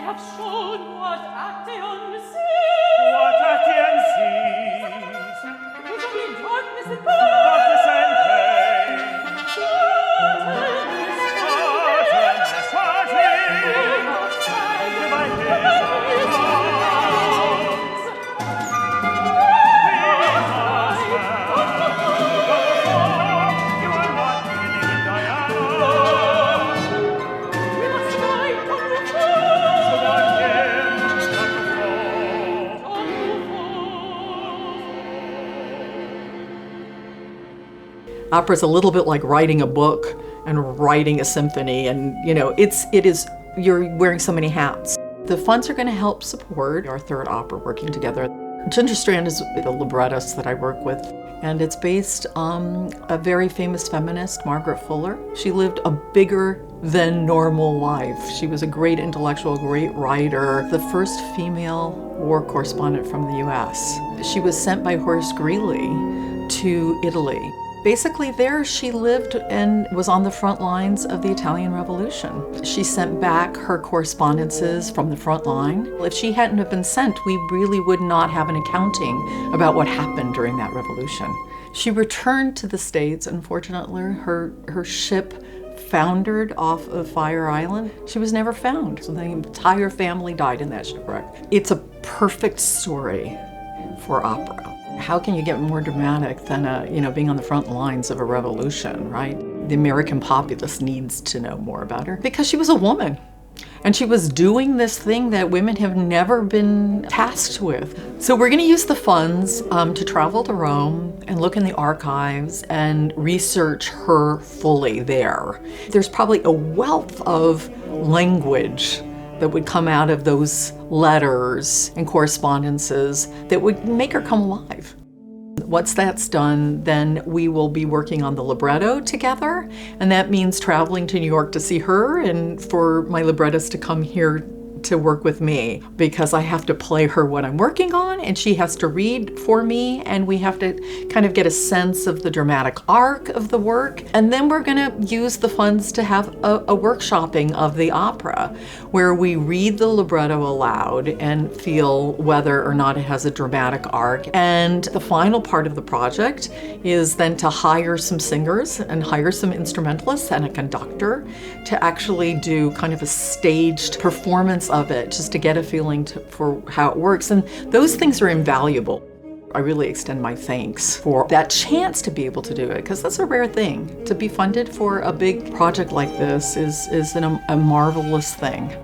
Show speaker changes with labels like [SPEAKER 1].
[SPEAKER 1] have shown what Actaeon
[SPEAKER 2] What Actaeon sees.
[SPEAKER 1] It shall be darkness and
[SPEAKER 2] Darkness and pain.
[SPEAKER 1] Darkness,
[SPEAKER 3] Opera's a little bit like writing a book and writing a symphony, and it is you're wearing so many hats. The funds are going to help support our third opera working together. Ginger Strand is the librettist that I work with, and it's based on a very famous feminist, Margaret Fuller. She lived a bigger than normal life. She was a great intellectual, great writer, the first female war correspondent from the US. She was sent by Horace Greeley to Italy. Basically there she lived and was on the front lines of the Italian Revolution. She sent back her correspondences from the front line. If she hadn't have been sent, we really would not have an accounting about what happened during that revolution. She returned to the States. Unfortunately, her ship foundered off of Fire Island. She was never found. So the entire family died in that shipwreck. It's a perfect story for opera. How can you get more dramatic than being on the front lines of a revolution, right? The American populace needs to know more about her because she was a woman. And she was doing this thing that women have never been tasked with. So we're going to use the funds to travel to Rome and look in the archives and research her fully there. There's probably a wealth of language that would come out of those letters and correspondences that would make her come alive. Once that's done, then we will be working on the libretto together, and that means traveling to New York to see her and for my librettist to come here to work with me, because I have to play her what I'm working on and she has to read for me, and we have to kind of get a sense of the dramatic arc of the work. And then we're going to use the funds to have a workshopping of the opera where we read the libretto aloud and feel whether or not it has a dramatic arc. And the final part of the project is then to hire some singers and hire some instrumentalists and a conductor to actually do kind of a staged performance of it, just to get a feeling for how it works. And those things are invaluable. I really extend my thanks for that chance to be able to do it, because that's a rare thing. To be funded for a big project like this is a marvelous thing.